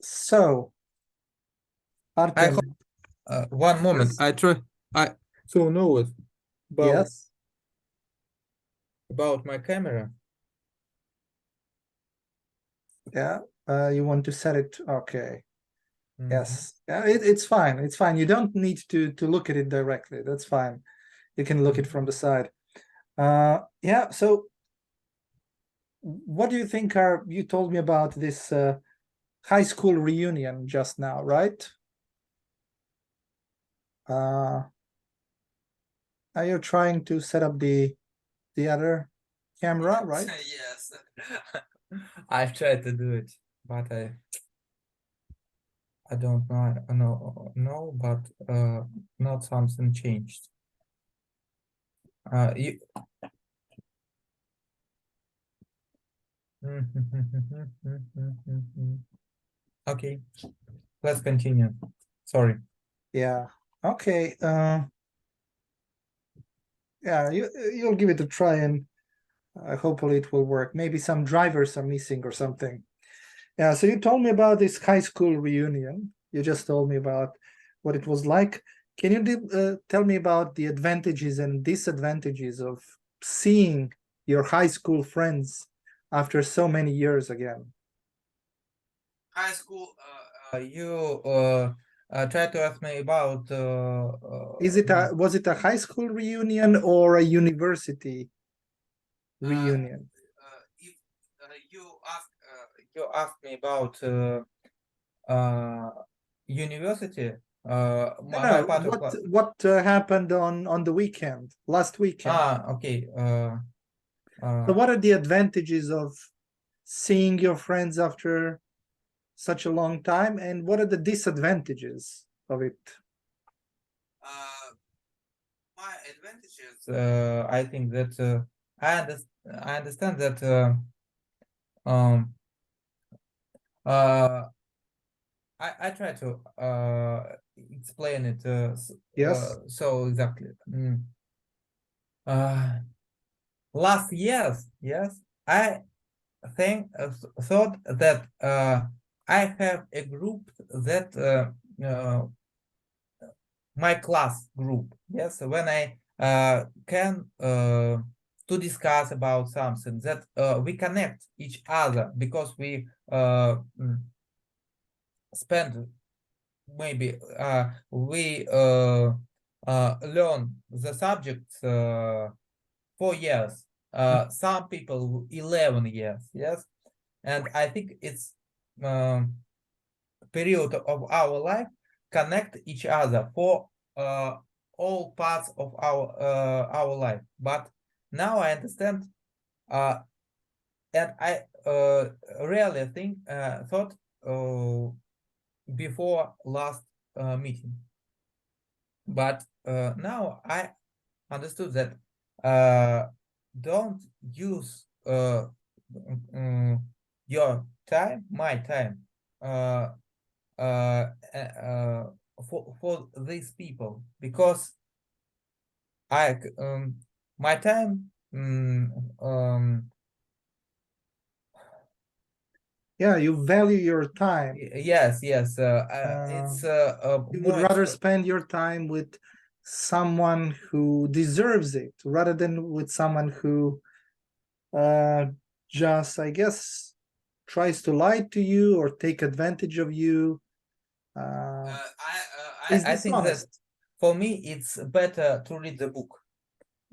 So, Artem, One moment. yes, I try. I so know it yes, about my camera. yeah. You want to set it? Okay. Mhm. Yes. Yeah, it's fine. It's fine. You don't need to look at it directly. That's fine. You can look it from the side. Yeah. So, what do you think you told me about this high school reunion just now, right? Uh, are you trying to set up the other camera, right? Yes. I've tried to do it, but I don't know, but not something changed. You okay, let's continue. Sorry. Yeah. Okay. Yeah, you'll give it a try and hopefully it will work. Maybe some drivers are missing or something. Yeah, so you told me about this high school reunion. You just told me about what it was like. Can you tell me about the advantages and disadvantages of seeing your high school friends after so many years again? High school. You try to ask me about Was it a high school reunion or a university uh, reunion? if you ask me about university, No, my no. part of What happened on the weekend, last weekend? okay. So Uh, what are the advantages of seeing your friends after such a long time, and what are the disadvantages of it? uh, my advantages. I think that I understand that um uh I try to explain it Yes. so exactly. Uh, Last years, yes, I thought that I have a group that my class group. Yes, when I can to discuss about something that we connect each other because we spend maybe we learn the subject 4 years. Some people 11 years. Yes, and I think it's um, period of our life connect each other for all parts of our life. But now I understand, uh, and I really think thought before last meeting. But now I understood that don't use your time, my time, uh, uh, uh, for these people because I my time Yeah, you value your time. yes Uh, it's you would more rather spend your time with someone who deserves it rather than with someone who uh, just, I guess, tries to lie to you or take advantage of you. Uh, is I think that dishonest. for me it's better to read the book,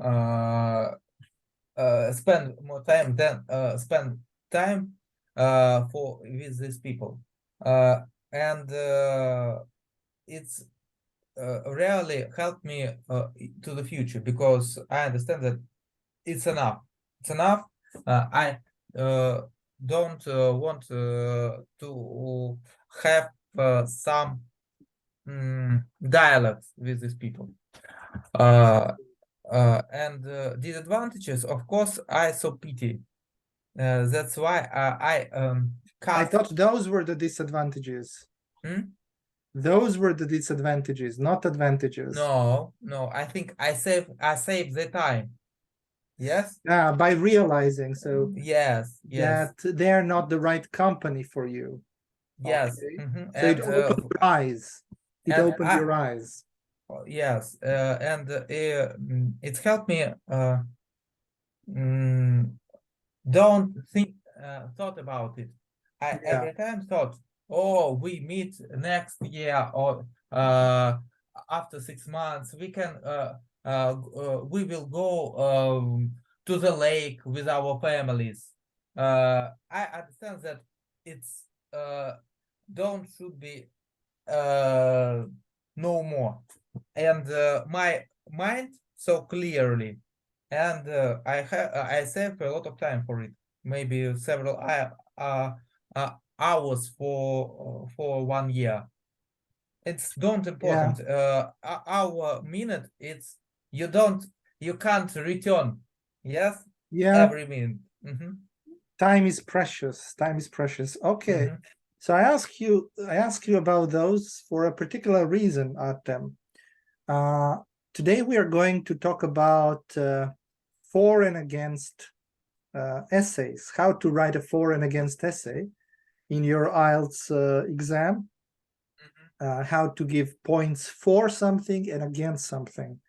uh, spend more time than spend time for with these people, and it's really helped me to the future because I understand that it's enough. It's enough. I don't want to have some dialogue with these people. Uh, and disadvantages, of course, I so pity. That's why I I cut. thought those were the disadvantages. Hmm? Those were the disadvantages, not advantages. No, no. I think I save the time. Yes, By realizing so yes, yes, that they're not the right company for you. yes. Okay. So it And opened your eyes. It and opened your eyes. yes, and it helped me mm, don't think thought about it. I Yeah. every time thought, oh, we meet next year or after 6 months, we will go to the lake with our families. I understand that it's don't should be uh, no more, and my mind so clearly, and I saved a lot of time for it, maybe several hours for 1 year. It's don't Yeah. important. Our minute, it's you don't you can't return. Yes, Yeah. every minute. Time is precious. Time is precious. Okay. Mhm. So I ask you about those for a particular reason, Artem. Uh, Today we are going to talk about for and against essays, how to write a for and against essay in your IELTS exam, how to give points for something and against something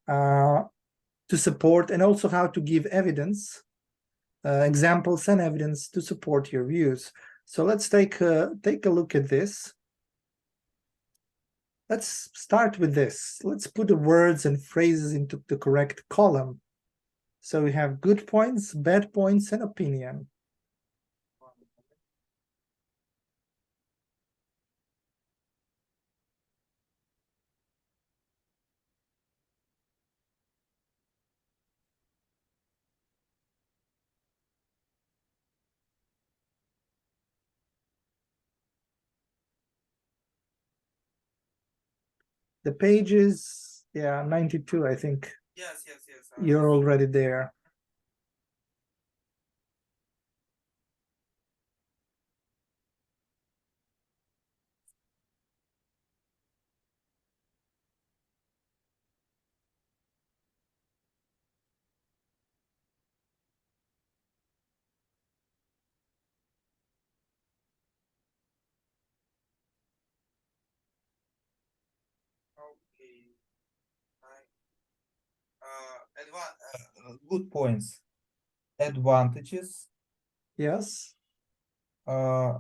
uh, to support, and also how to give evidence, examples and evidence to support your views. So let's take a look at this. Let's start with this. Let's put the words and phrases into the correct column. So we have good points, bad points, and opinion. The pages, yeah, 92, I think. Yes, yes, yes. You're already there. Okay. Good points, advantages, Yes, uh,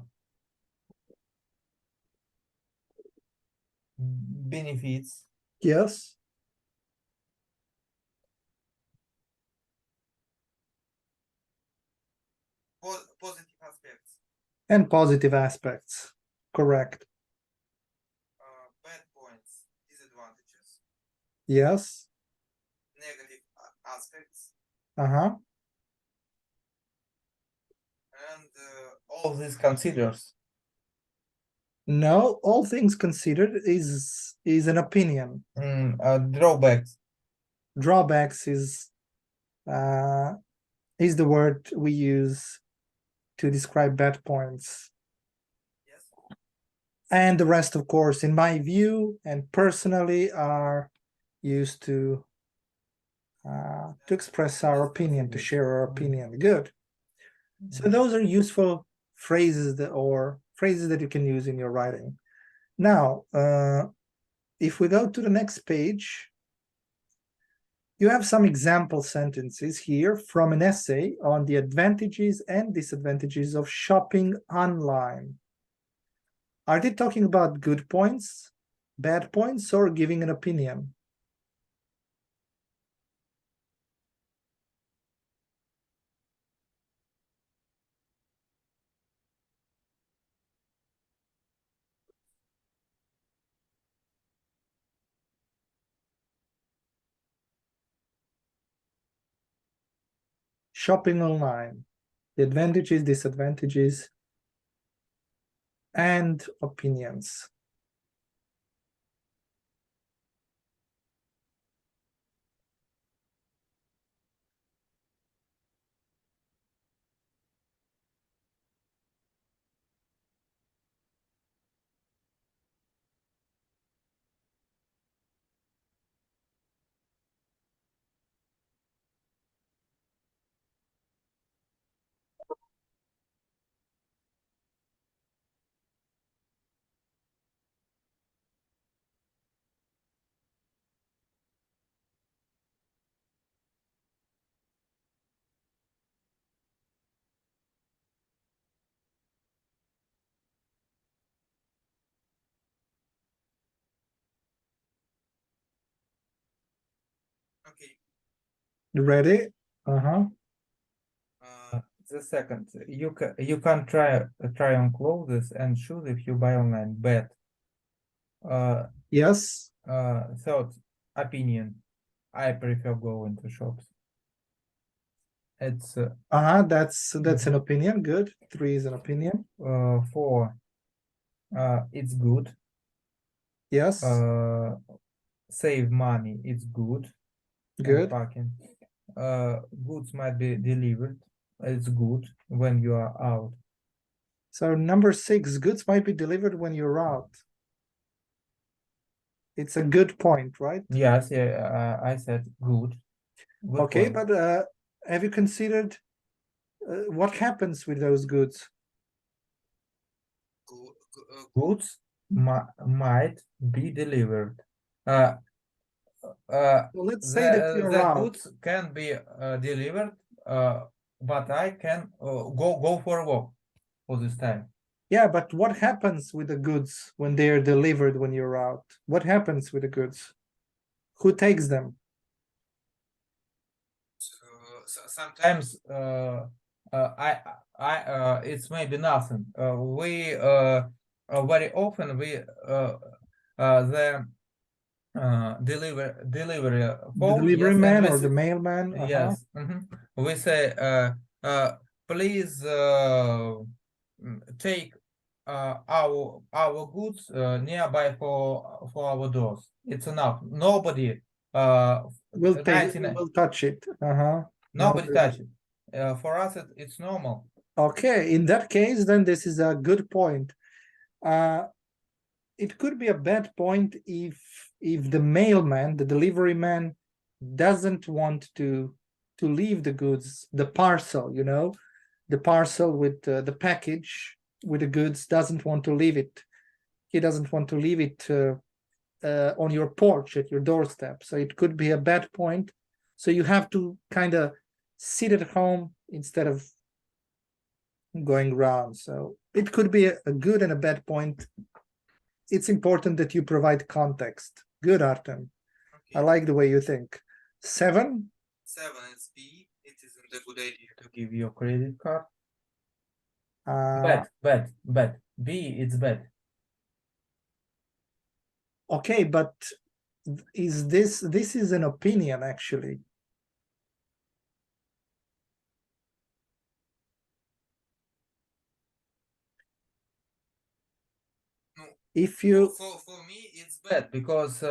benefits, yes, positive aspects, and positive aspects. Correct. bad points, disadvantages, Yes. negative aspects, Uh-huh. and all this considers No, all things considered is an opinion. drawbacks. Drawbacks uh, is the word we use to describe bad points. Yes. And the rest, of course, in my view and personally, are used to express our opinion, to share our opinion. Good. So those are useful phrases that you can use in your writing. Now, if we go to the next page, you have some example sentences here from an essay on the advantages and disadvantages of shopping online. Are they talking about good points, bad points, or giving an opinion? Shopping online, the advantages, disadvantages, and opinions. Okay. You ready? The second, you can try on clothes and shoes if you buy online. But Yes. third, opinion, I prefer going to shops. It's That's an opinion. Good. 3 is an opinion. 4, it's good. Yes. Save money, it's good. And Good. packing. Goods might be delivered. It's good when you are out. So number 6, goods might be delivered when you're out. It's a good point, right? Yes, yeah, I said good. Good Okay, point. but have you considered what happens with those goods? Goods might be delivered. Well, let's say that you're The out. goods can be delivered, but I can go for a walk for this time. Yeah, but what happens with the goods when they are delivered when you're out? What happens with the goods? Who takes them? Sometimes it's maybe nothing. We very often we the delivery The phone, delivery yes, and man we or the mailman? yes, we say please take our goods nearby for our doors. It's enough. Nobody Will 99 will touch it. nobody touch it. For us it's normal. Okay, in that case, then this is a good point. It could be a bad point if the mailman, the delivery man, doesn't want to leave the goods, the parcel, the parcel with the package with the goods, doesn't want to leave it. He doesn't want to leave it on your porch at your doorstep. So it could be a bad point. So you have to kind of sit at home instead of going around. So it could be a good and a bad point. It's important that you provide context. Good, Artem. I like the way you think. 7? 7 is B. It isn't a good idea to give your credit card. Bad. B, it's bad. Okay, but is this is an opinion actually? If you for me it's bad because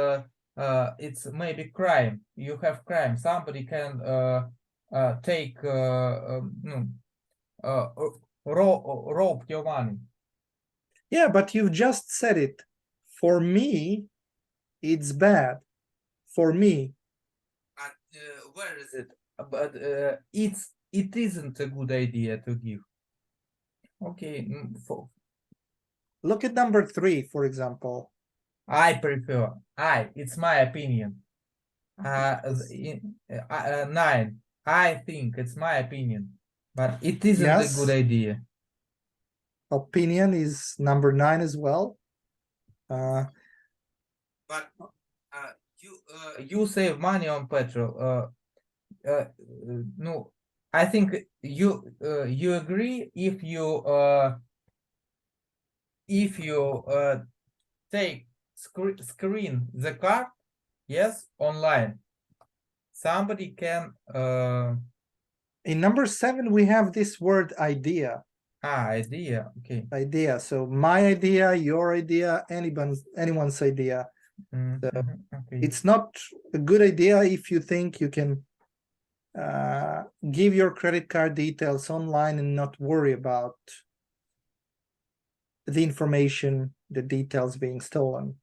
it's maybe crime. You have crime. Somebody can take rob your money. yeah, but you've just said it. For me, it's bad. For me. Where is it? But it isn't a good idea to give. Okay, Look at number 3, for example. I prefer. It's my opinion. 9. I think it's my opinion, but it isn't a good Yes. idea. Opinion is number 9 as well. But you save money on petrol. No, I think you agree if you take screen the car, yes, online. Somebody can in number 7 we have this word idea. Idea. Okay. Idea. So my idea, your idea, anyone's idea. So okay. It's not a good idea if you think you can give your credit card details online and not worry about the information, the details being stolen.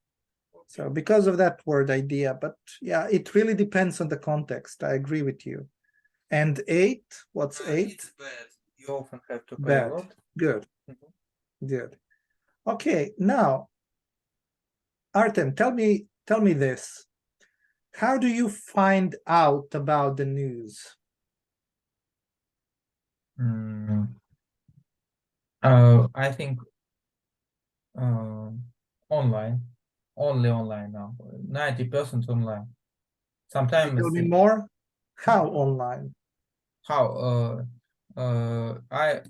So because of that word idea, but yeah, it really depends on the context. I agree with you. And 8, what's 8? It's bad. You often have to pay Bad. a lot. Good. Good. Okay, now, Artem, tell me this. How do you find out about the news? I think online. Only online now. 90% online. Sometimes Tell me more. How online? how I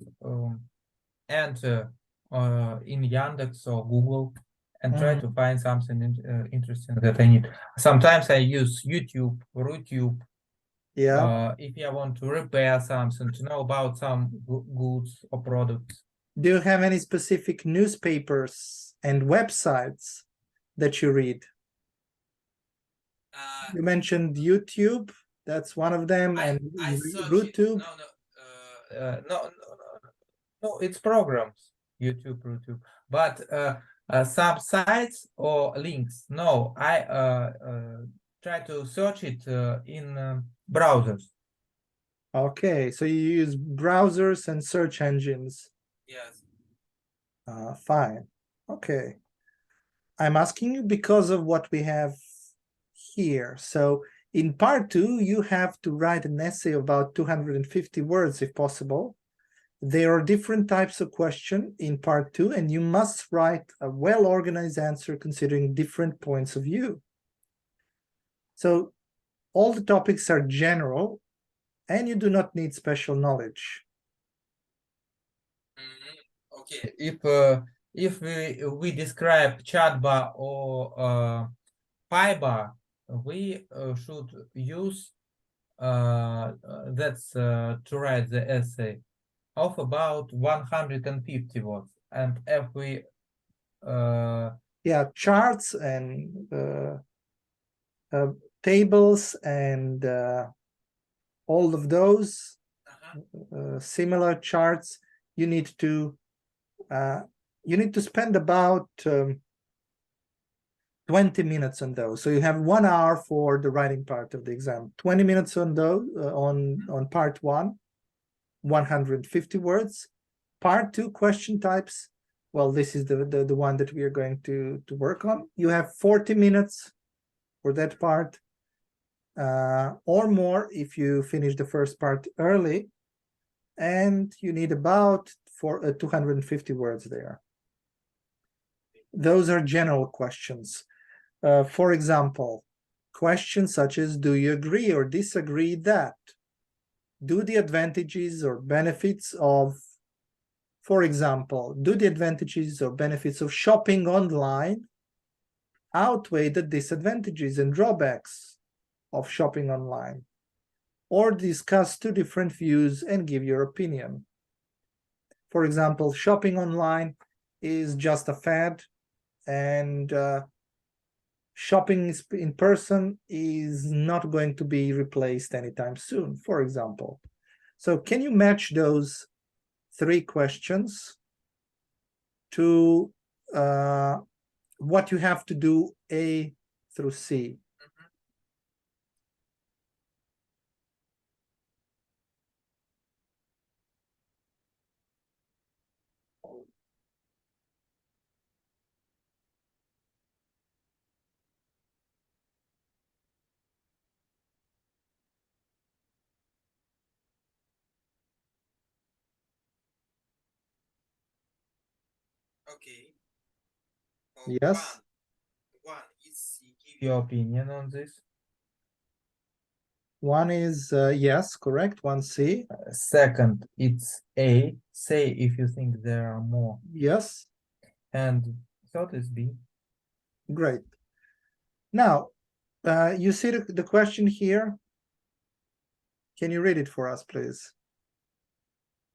enter in Yandex or Google and try to find something interesting that I need. Sometimes I use YouTube or YouTube. Yeah. If I want to repair something, to know about some goods or products. Do you have any specific newspapers and websites that you read? You mentioned YouTube. That's one of them, and I search RooTube. No, it's programs, YouTube, but some sites or links. No, I try to search it in browsers. Okay, so you use browsers and search engines. Yes. Fine. Okay. I'm asking you because of what we have here. So in part 2, you have to write an essay about 250 words if possible. There are different types of question in part 2, and you must write a well-organized answer considering different points of view. So all the topics are general, and you do not need special knowledge. Okay. If we describe chat bar or pie bar, we should use that's to write the essay of about 150 words. And if we Yeah, charts and tables and all of those similar charts, you need to spend about 20 minutes on those. So you have 1 hour for the writing part of the exam. 20 minutes on those on part 1, 150 words. Part 2, question types. Well, this is the one that we are going to work on. You have 40 minutes for that part, or more if you finish the first part early, and you need about 250 words there. Those are general questions. For example, questions such as, do you agree or disagree that? Do the advantages or benefits of, for example, do the advantages or benefits of shopping online outweigh the disadvantages and drawbacks of shopping online? Or discuss 2 different views and give your opinion. For example, shopping online is just a fad, and shopping in person is not going to be replaced anytime soon, for example. So can you match those 3 questions to what you have to do A through C? okay. Yes. One is give your opinion on this. One is yes, correct. 1C. Second, it's A. Say if you think there are more. Yes. And third is B. Great. Now, you see the question here? Can you read it for us, please?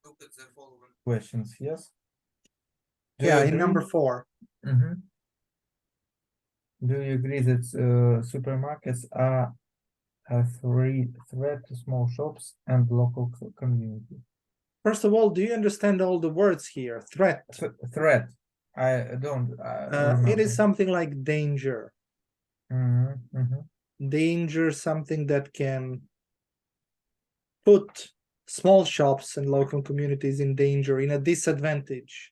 Look at the following questions, yes? Yeah, in number 4. Do you agree that supermarkets are a threat to small shops and local community? First of all, do you understand all the words here? Threat. Threat. I don't it is something like danger. Danger, something that can put small shops and local communities in danger, in a disadvantage,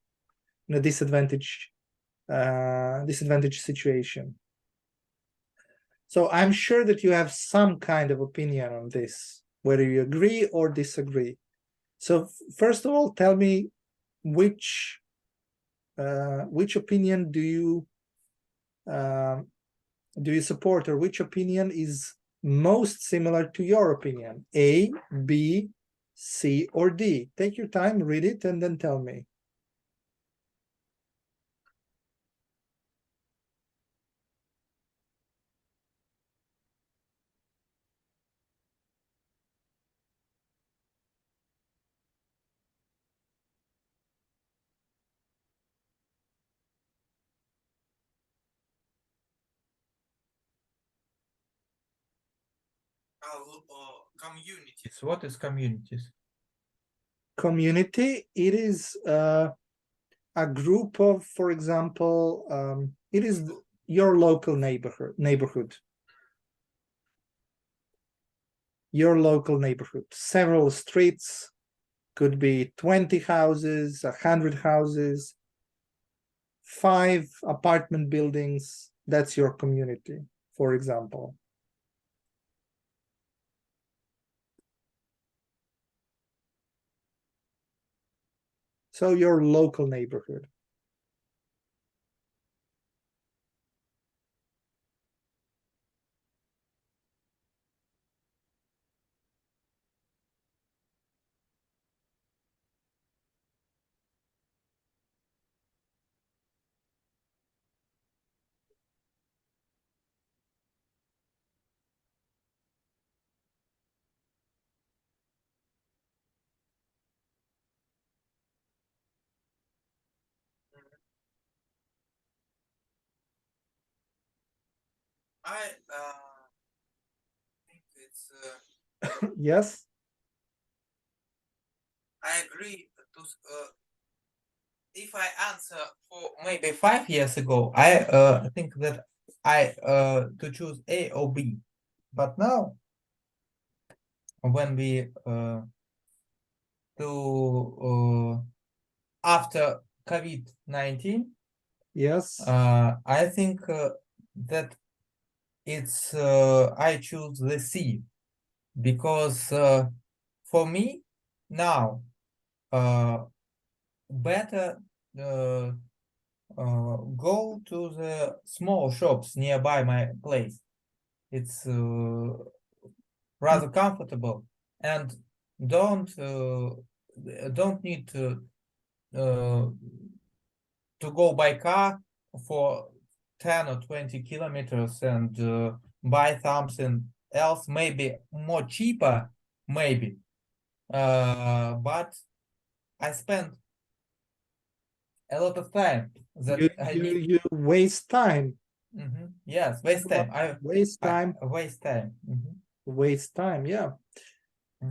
disadvantage situation. So I'm sure that you have some kind of opinion on this, whether you agree or disagree. So first of all, tell me which opinion do you support, or which opinion is most similar to your opinion? A, B, C, or D? Take your time, read it, and then tell me. Communities. What is communities? Community, it is a group of, for example, it is your local neighborhood. Your local neighborhood. Several streets, could be 20 houses, 100 houses, 5 apartment buildings. That's your community, for example. So your local neighborhood. I think it's. Yes. I agree to. If I answer for maybe 5 years ago, I think that I to choose A or B, but now when we do after COVID-19, Yes. I think that it's I choose the C because for me now better go to the small shops nearby my place. It's rather comfortable and don't need to go by car for 10 or 20 kilometers and buy something else, maybe more cheaper, maybe. But I spend a lot of time that I need. You waste time. Yes, waste time. Waste time. Waste time. Waste time. Yeah.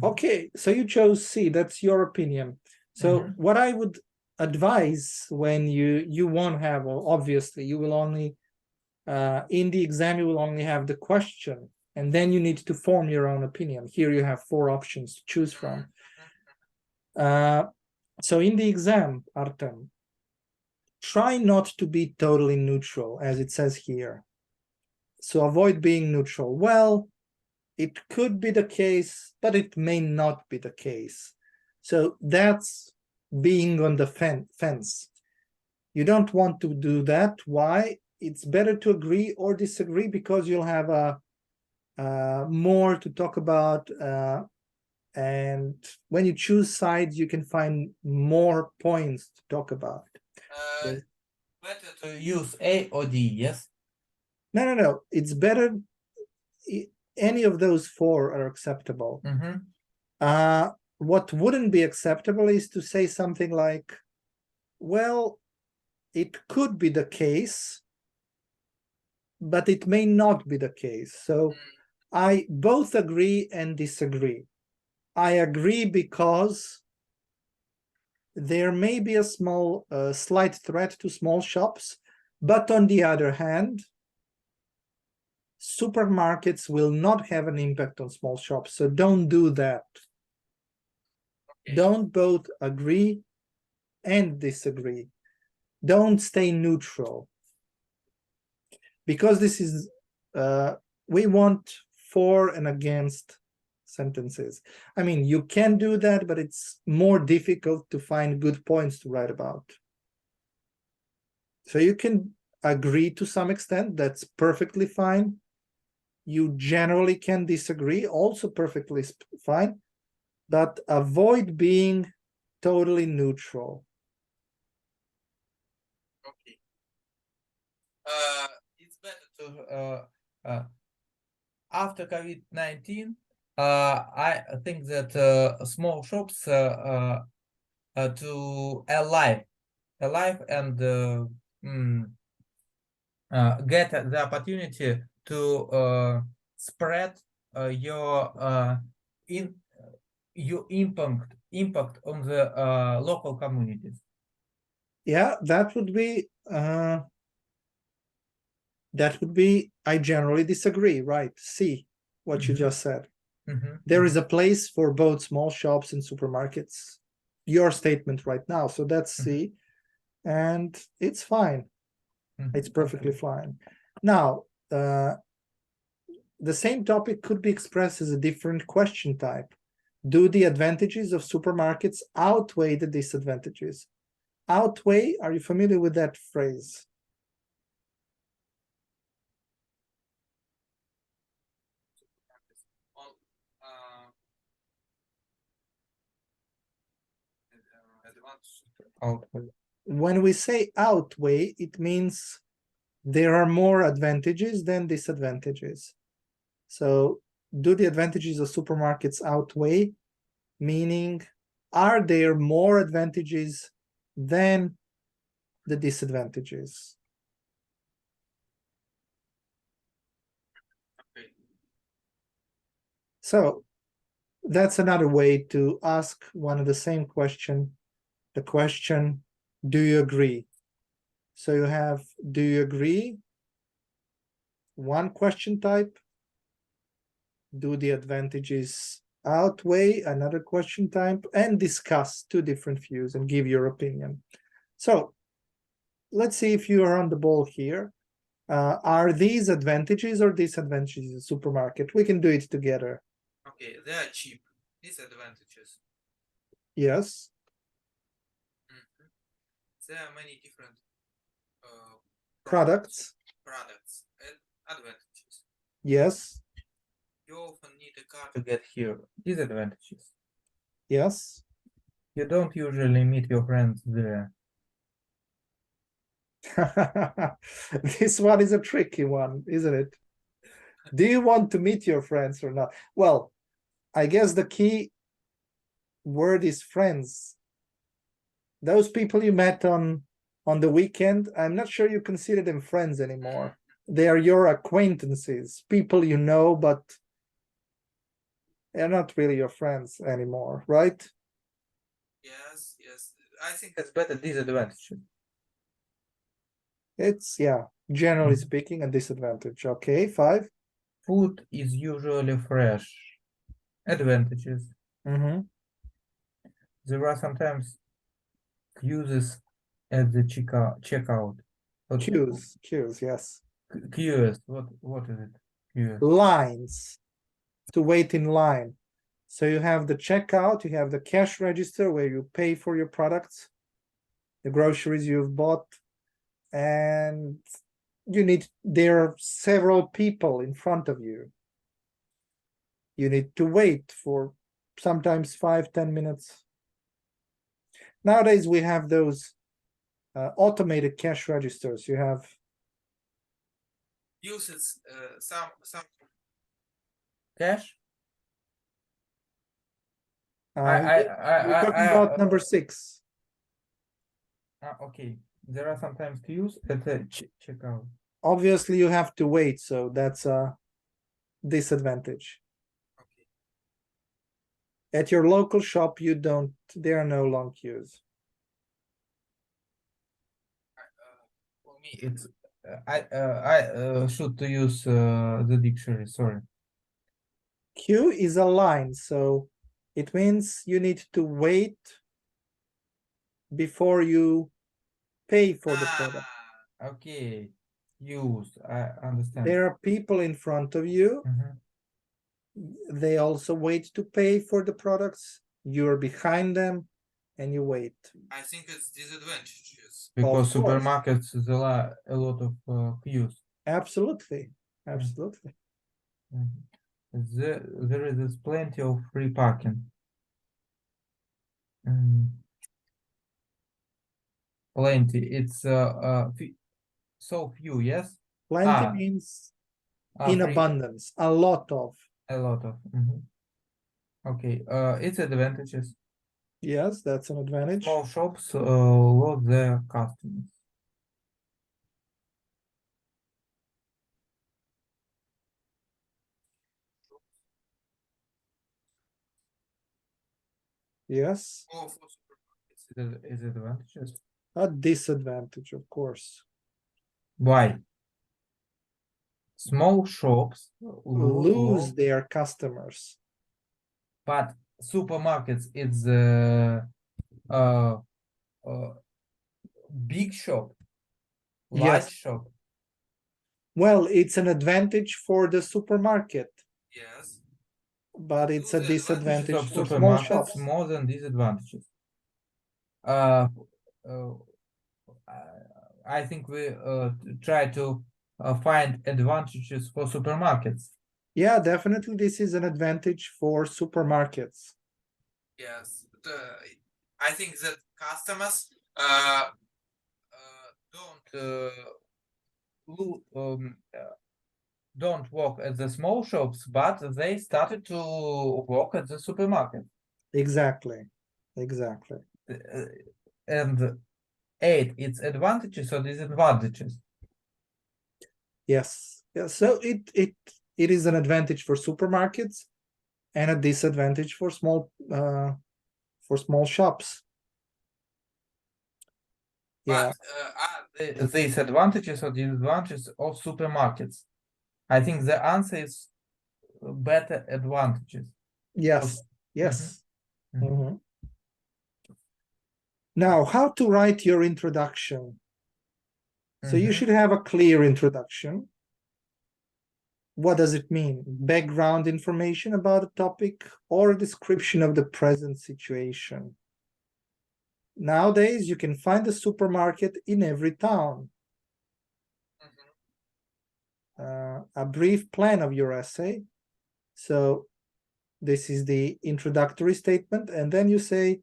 Okay, so you chose C. That's your opinion. So what I would advise when you won't have, obviously you will only in the exam you will only have the question, and then you need to form your own opinion. Here you have 4 options to choose from. So in the exam, Artem, try not to be totally neutral, as it says here. So avoid being neutral. Well, it could be the case, but it may not be the case. So that's being on the fence. You don't want to do that. Why? It's better to agree or disagree because you'll have more to talk about. And when you choose sides, you can find more points to talk about. Better to use A or D, yes? No. It's better. Any of those 4 are acceptable. What wouldn't be acceptable is to say something like, well, it could be the case, but it may not be the case. So I both agree and disagree. I agree because there may be a slight threat to small shops, but on the other hand, supermarkets will not have an impact on small shops. So don't do that. Don't both agree and disagree. Don't stay neutral. Because this is, we want for and against sentences. I mean, you can do that, but it's more difficult to find good points to write about. So you can agree to some extent, that's perfectly fine. you generally can disagree, also perfectly fine, but avoid being totally neutral. Okay. It's better to after COVID-19, I think that small shops to alive and get the opportunity to spread your impact on the local communities. Yeah, that would be, I generally disagree, right? See what you just said. There is a place for both small shops and supermarkets. Your statement right now. So that's C, and it's fine. It's perfectly fine. Now, the same topic could be expressed as a different question type. Do the advantages of supermarkets outweigh the disadvantages? Outweigh, are you familiar with that phrase? When we say outweigh, it means there are more advantages than disadvantages. So do the advantages of supermarkets outweigh? Meaning, are there more advantages than the disadvantages? Okay. So that's another way to ask one of the same question. The question, do you agree? So you have, do you agree? One question type. Do the advantages outweigh? Another question type, and discuss two different views and give your opinion. So let's see if you are on the ball here. Are these advantages or disadvantages of supermarket? We can do it together. Okay, they are cheap. Disadvantages. Yes. There are many different Products. and advantages. Yes. You often need a car to get here. Disadvantages. Yes. You don't usually meet your friends there. This one is a tricky one, isn't it? Do you want to meet your friends or not? Well, I guess the key word is friends. Those people you met on the weekend, I'm not sure you consider them friends anymore. They are your acquaintances, people you know, but they're not really your friends anymore, right? Yes. I think that's better disadvantage. It's, yeah, generally speaking, a disadvantage. Okay, 5. Food is usually fresh. Advantages. There are sometimes queues at the checkout. Queues, yes. Queues. What is it? Queues. Lines. To wait in line. So you have the checkout, you have the cash register where you pay for your products, the groceries you've bought, and there are several people in front of you. You need to wait for sometimes 5-10 minutes. Nowadays we have those automated cash registers. You have Uses some cash. we're talking about number 6. Okay. There are sometimes queues at the checkout. Obviously you have to wait, so that's a disadvantage. Okay. At your local shop, there are no long queues. For me, it's I should to use the dictionary. Sorry. Queue is a line, so it means you need to wait before you pay for the product. Okay. Use. I understand. There are people in front of you. They also wait to pay for the products. You're behind them and you wait. I think it's disadvantages because supermarkets is a lot of queues. Absolutely. There is plenty of free parking. Plenty. It's so few, yes? Plenty means in free, abundance, a lot of. a lot of. Okay, its advantages. Yes, that's an advantage. Small shops load their customers. Yes, For supermarkets, is advantages. a disadvantage, of course. Why? Small shops Lose their customers. but supermarkets it's big shop, large Yes. shop. Well, it's an advantage for the supermarket, Yes. but it's a The advantages disadvantage of for small supermarkets shops. more than disadvantages. I think we try to find advantages for supermarkets. Yeah, definitely this is an advantage for supermarkets. Yes, I think that customers don't work at the small shops, but they started to work at the supermarket. Exactly. Exactly. And its advantages or disadvantages. Yes. Yeah. So it is an advantage for supermarkets and a disadvantage for small shops. Yeah. But these advantages or disadvantages of supermarkets? I think the answer is better advantages. Yes. Yes. Mhm. Mhm. Now, how to write your introduction? So you should have a clear introduction. What does it mean? Background information about a topic or a description of the present situation. Nowadays, you can find a supermarket in every town. A brief plan of your essay. So this is the introductory statement. And then you say,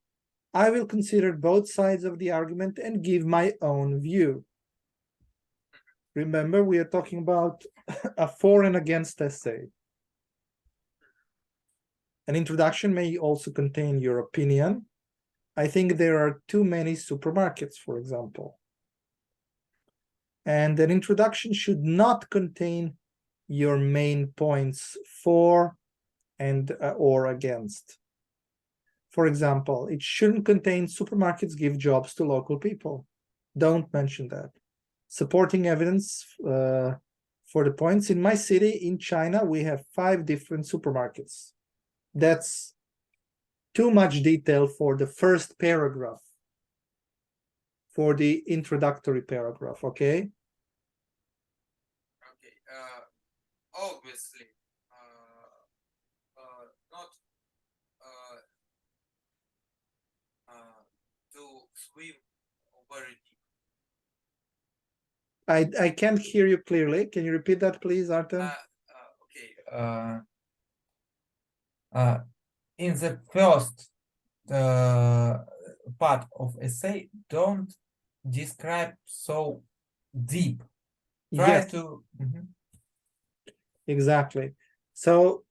I will consider both sides of the argument and give my own view. Remember, we are talking about a for and against essay. An introduction may also contain your opinion. I think there are too many supermarkets, for example. And an introduction should not contain your main points for and or against. For example, it shouldn't contain supermarkets give jobs to local people. Don't mention that. Supporting evidence for the points. In my city, in China, we have 5 different supermarkets. That's too much detail for the first paragraph, for the introductory paragraph, okay? Okay, obviously, not to swim very deep. I can't hear you clearly. Can you repeat that, please, Artem? Okay. In the first part of essay, don't describe so deep. Try Yes, to. exactly. So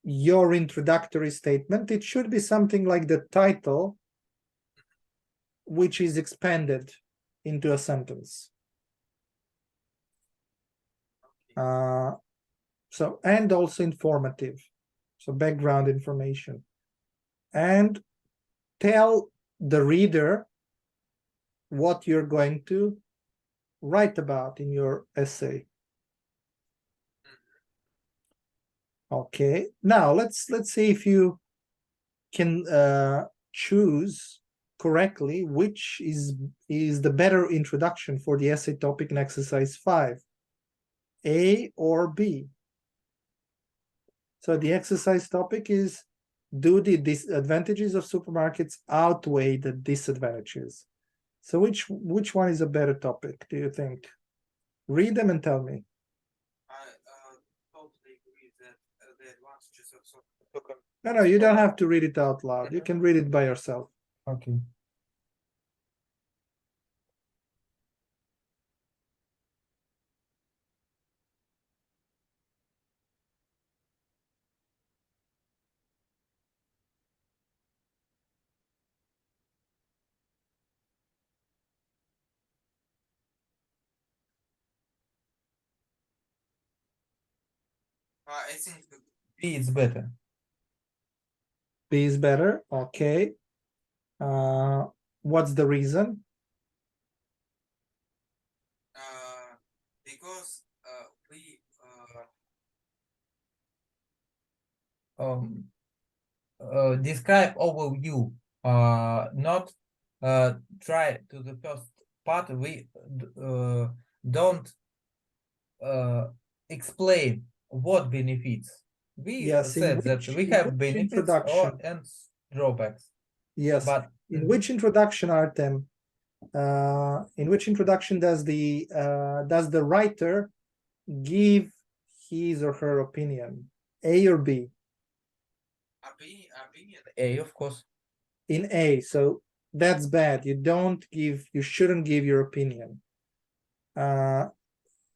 your introductory statement, it should be something like the title, which is expanded into a sentence. So, and also informative. So background information. And tell the reader what you're going to write about in your essay. Okay, now let's see if you can choose correctly which is the better introduction for the essay topic in exercise 5, A or B. So the exercise topic is, do the disadvantages of supermarkets outweigh the disadvantages? So which one is a better topic, do you think? Read them and tell me. I totally agree that No, you don't have to read it out loud. You can read it by yourself. Okay. I think B is better. B is better. Okay. What's the reason? Because we describe overview, not try to the first part. We don't explain what benefits. We Yes, said that we have benefits and drawbacks. Yes, but in which introduction, Artem? In which introduction does the writer give his or her opinion? A or B? Opinion A, of course. In A, so that's bad. You shouldn't give your opinion.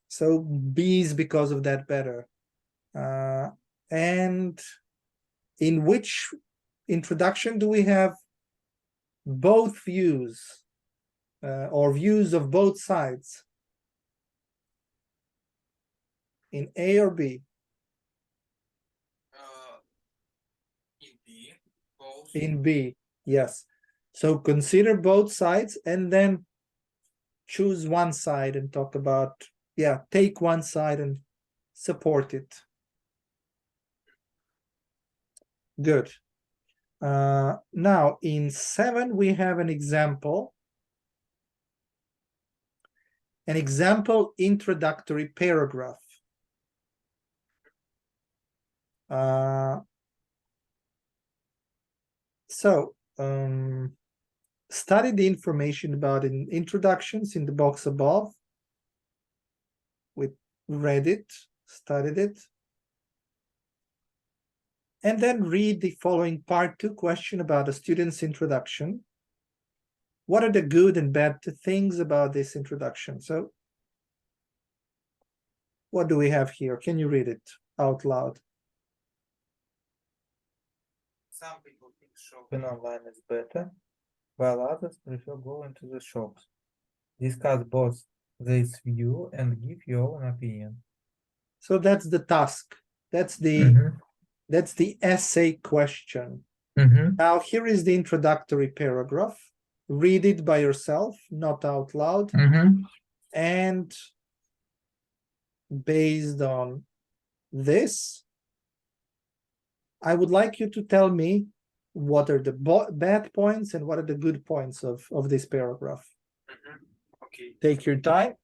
So B is because of that better. And in which introduction do we have both views or views of both sides? In A or B? In B, both. In B, yes. So consider both sides and then choose one side and talk about, take one side and support it. Good. Now in 7 we have an example introductory paragraph. Study the information about introductions in the box above. We read it, studied it. And then read the following part 2 question about a student's introduction. What are the good and bad things about this introduction? So what do we have here? Can you read it out loud? Some people think shopping online is better, while others prefer going to the shops. Discuss both this view and give your own opinion. So that's the task. That's the essay question. Now here is the introductory paragraph. Read it by yourself, not out loud. And based on this, I would like you to tell me what are the bad points and what are the good points of this paragraph. Okay. Take your time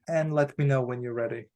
and let me know when you're ready.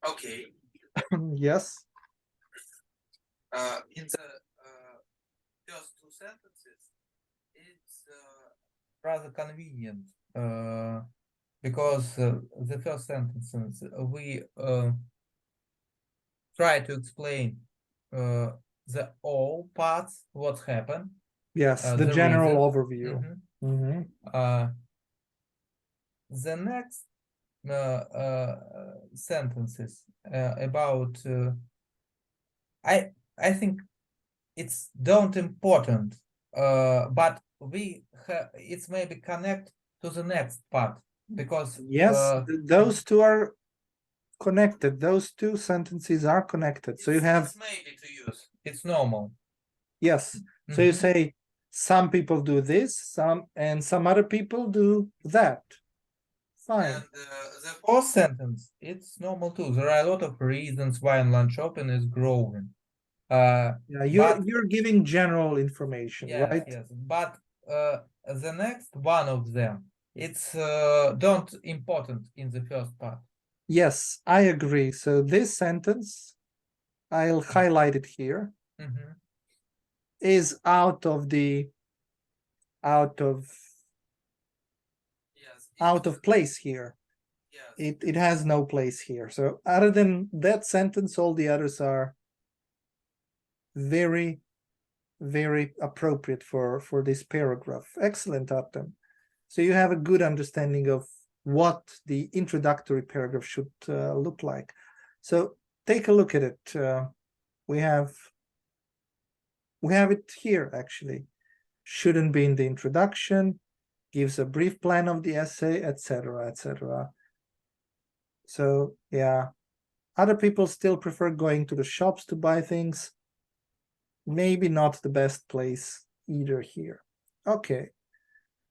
Okay. Yes. In the first 2 sentences, it's rather convenient because the first sentences we try to explain the all parts, what happened. Yes, the general reason. overview. The next sentences about I think it's don't important, but it's maybe connect to the next part because Yes, those two are connected. Those two sentences are connected. So you have, it's maybe to use. It's normal. yes. So you Mhm. say some people do this, some other people do that. Fine. And the fourth sentence, it's normal too. There are a lot of reasons why online shopping is growing. Yeah, But you're giving general information, yes, right? yes. But the next one of them, it's don't important in the first part. Yes, I agree. So this sentence, I'll highlight it here, Mhm. is out of Yes, place here. yes. It has no place here. So other than that sentence, all the others are very, very appropriate for this paragraph. Excellent, Artem. So you have a good understanding of what the introductory paragraph should look like. So take a look at it. We have it here actually. Shouldn't be in the introduction, gives a brief plan of the essay, etc., etc. So yeah, other people still prefer going to the shops to buy things. Maybe not the best place either here. Okay,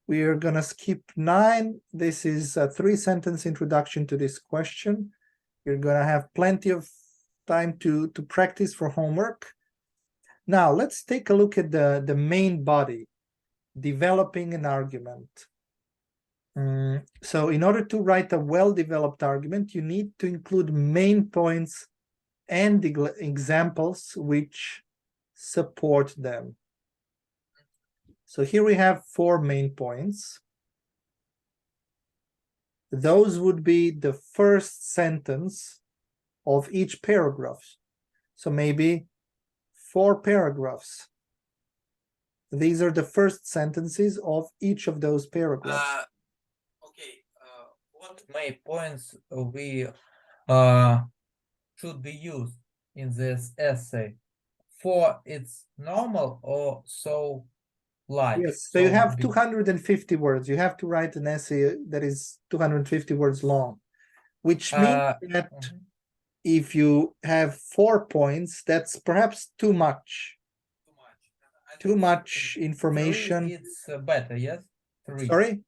we are gonna skip 9. This is a 3-sentence introduction to this question. You're gonna have plenty of time to practice for homework. Now let's take a look at the main body, developing an argument. So in order to write a well-developed argument, you need to include main points and examples which support them. So here we have 4 main points. Those would be the first sentence of each paragraph. So maybe 4 paragraphs. These are the first sentences of each of those paragraphs. Okay. What main points we should be used in this essay? For it's normal or so like? Yes, so you have 250 words. You have to write an essay that is 250 words long, which means that if you have 4 points, that's perhaps too much. Too much information. 3, it's better, yes? 3. Sorry?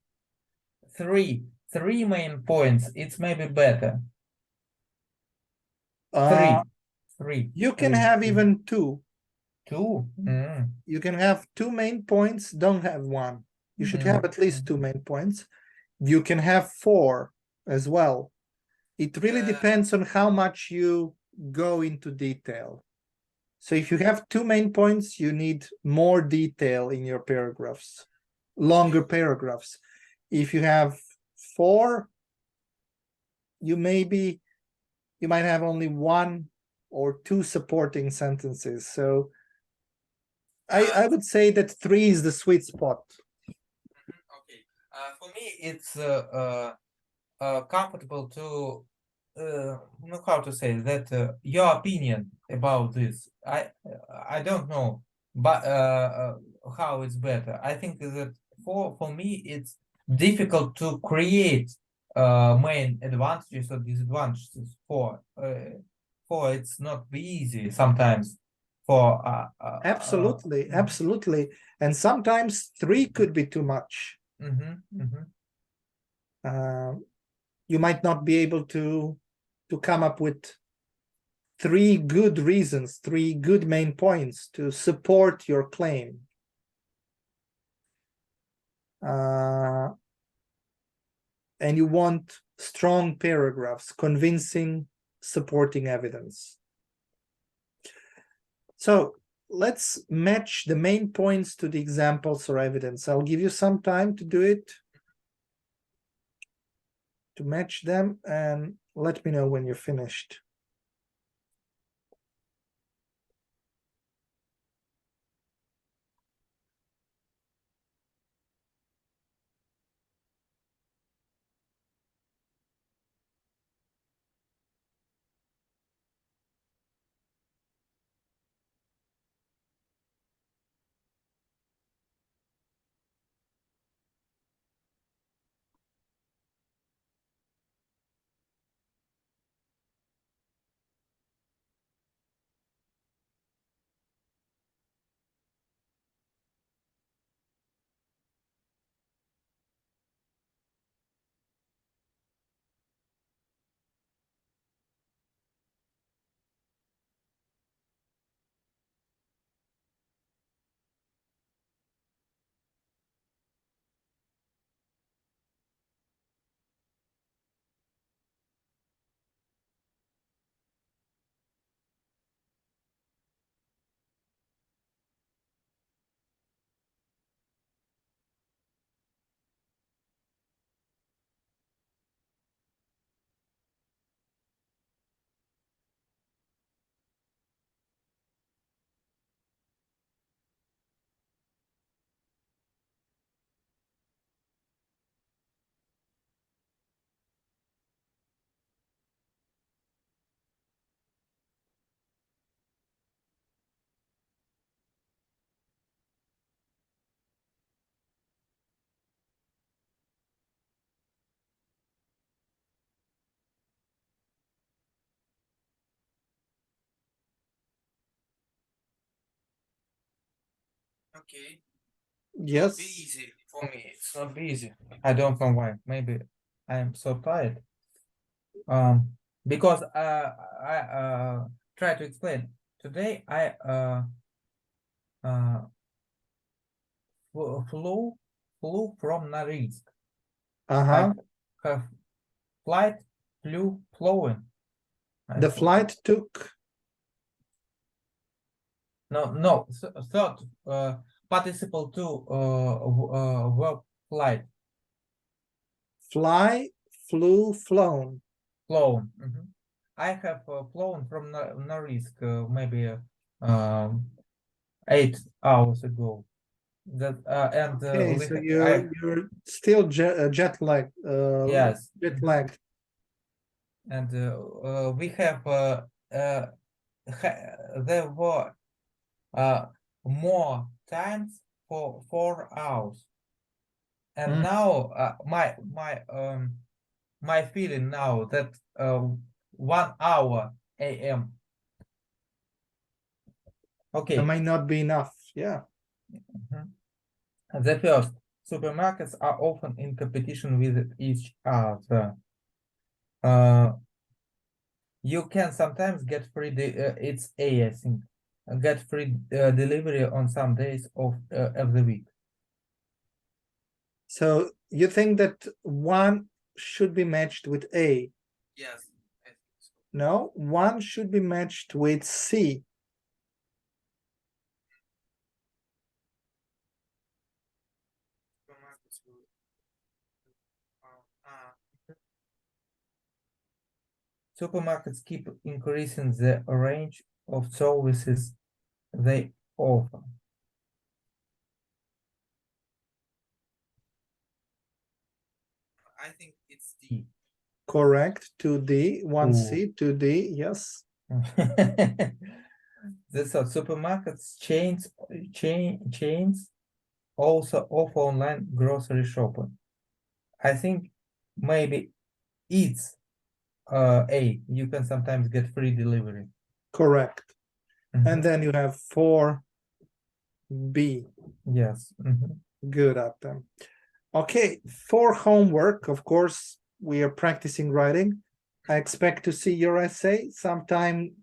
3 main points, it's maybe better. Uh, 3. you can have even 2. 2? You can have 2 main points, don't have 1. You should have at least 2 main points. You can have 4 as well. It really depends on how much you go into detail. So if you have 2 main points, you need more detail in your paragraphs, longer paragraphs. If you have 4, you might have only 1 or 2 supporting sentences. So I would say that 3 is the sweet spot. Okay. For me, it's comfortable to know how to say that your opinion about this. I don't know, but how it's better. I think that for me it's difficult to create main advantages or disadvantages for it's not be easy sometimes for Absolutely, absolutely. And sometimes 3 could be too much. You might not be able to come up with 3 good reasons, 3 good main points to support your claim. And you want strong paragraphs, convincing, supporting evidence. So let's match the main points to the examples or evidence. I'll give you some time to do it, to match them, and let me know when you're finished. Okay. Yes. Be easy for me. It's not be easy. I don't know why. Maybe I am so tired. Because I try to explain. Today I uh flew from Norilsk. Uh-huh. I have flowing. I The thought. flight took No, third participle to verb flight, fly, flew, flown. flown. I have flown from Norilsk maybe 8 hours ago. That and Okay, we so I you're still jet lagged. yes, Jet lagged. and we have there were more times for 4 hours, and Mm. now my feeling now that 1 hour a.m. That Okay. might not be enough. Yeah. The first, supermarkets are often in competition with each other. You can sometimes get free. It's A, I think. Get free delivery on some days of the week. So you think that one should be matched with A? Yes, I think so. No, one should be matched with C. Supermarkets keep increasing the range of services they offer. I think it's D. Correct. 2D, 1C, Ooh. 2D. Yes. That's what supermarkets chains also offer online grocery shopping. I think maybe it's A. You can sometimes get free delivery. Correct. Mhm. And then you have 4B. Yes. Good at them. Okay, for homework, of course, we are practicing writing. I expect to see your essay sometime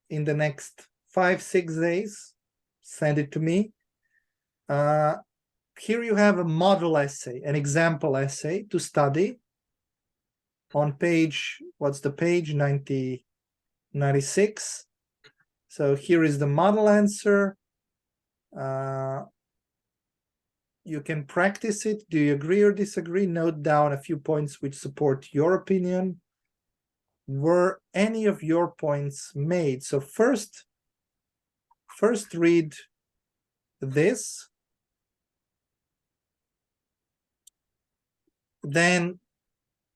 in the next 5-6 days. Send it to me. Here you have a model essay, an example essay to study on page, what's the page? 96. So here is the model answer. You can practice it. Do you agree or disagree? Note down a few points which support your opinion. Were any of your points made? So first read this. Then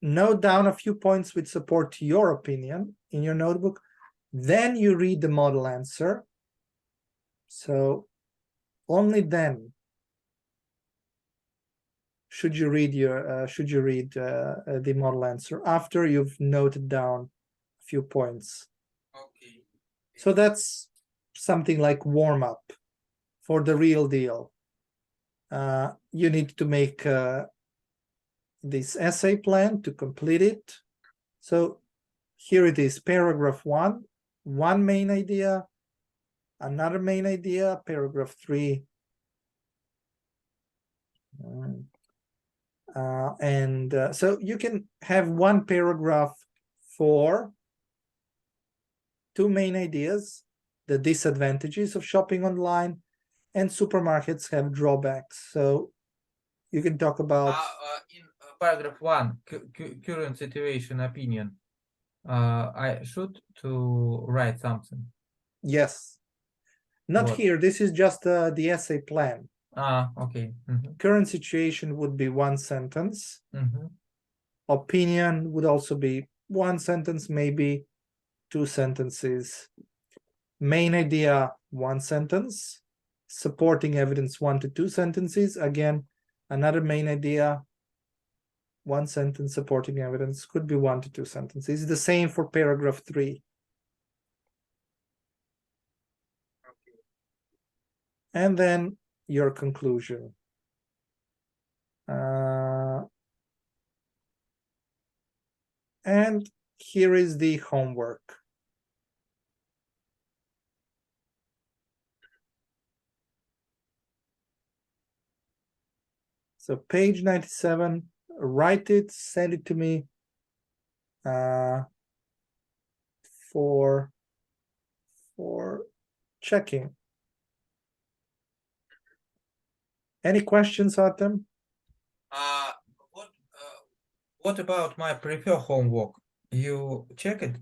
note down a few points which support your opinion in your notebook. Then you read the model answer. So only then should you read the model answer, after you've noted down a few points. Okay. So that's something like warm up for the real deal. You need to make this essay plan to complete it. So here it is, paragraph 1, one main idea, another main idea, paragraph 3. So you can have one paragraph for 2 main ideas, the disadvantages of shopping online, and supermarkets have drawbacks. So you can talk about In paragraph 1, current situation opinion. I should to write something. yes, not What? here. This is just the essay plan. Okay. Current situation would be 1 sentence. Opinion would also be 1 sentence, maybe 2 sentences. Main idea, 1 sentence. Supporting evidence, 1 to 2 sentences. Again, another main idea, 1 sentence. Supporting evidence could be 1 to 2 sentences. It's the same for paragraph 3. And then your conclusion. And here is the homework. So page 97, write it, send it to me for checking. Any questions, Artem? What about my prefer homework? You check it?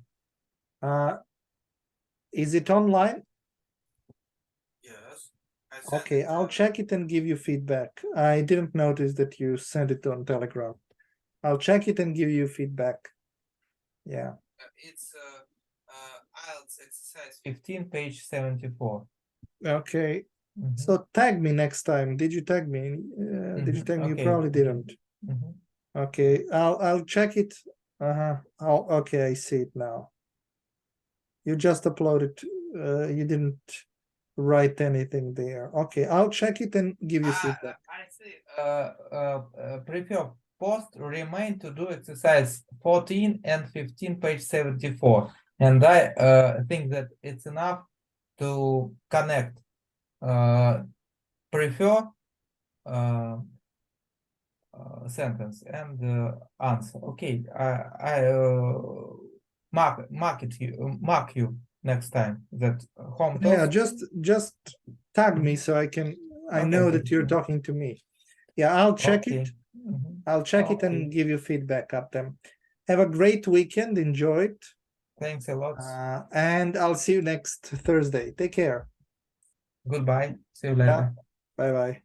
Is it online? Yes. Okay, I'll check it and give you feedback. I didn't notice that you sent it on Telegram. I'll check it and give you feedback. Yeah. It's IELTS exercise 15, page 74. Okay. So tag me next time. Did you tag me? Did you tag me? You Okay. probably didn't. Okay, I'll check it. Oh, okay, I see it now. You just uploaded. You didn't write anything there. Okay, I'll check it and give you feedback. I see. Prefer post remind to do exercise 14 and 15, page 74. And I think that it's enough to connect prefer sentence and answer. Okay, I mark you next time that home Yeah, task. just tag me so I know that you're talking to me. Yeah, I'll check it. I'll check it and give you feedback up them. Have a great weekend. Enjoy it. Thanks a lot. And I'll see you next Thursday. Take care. Goodbye. See you later. Bye bye.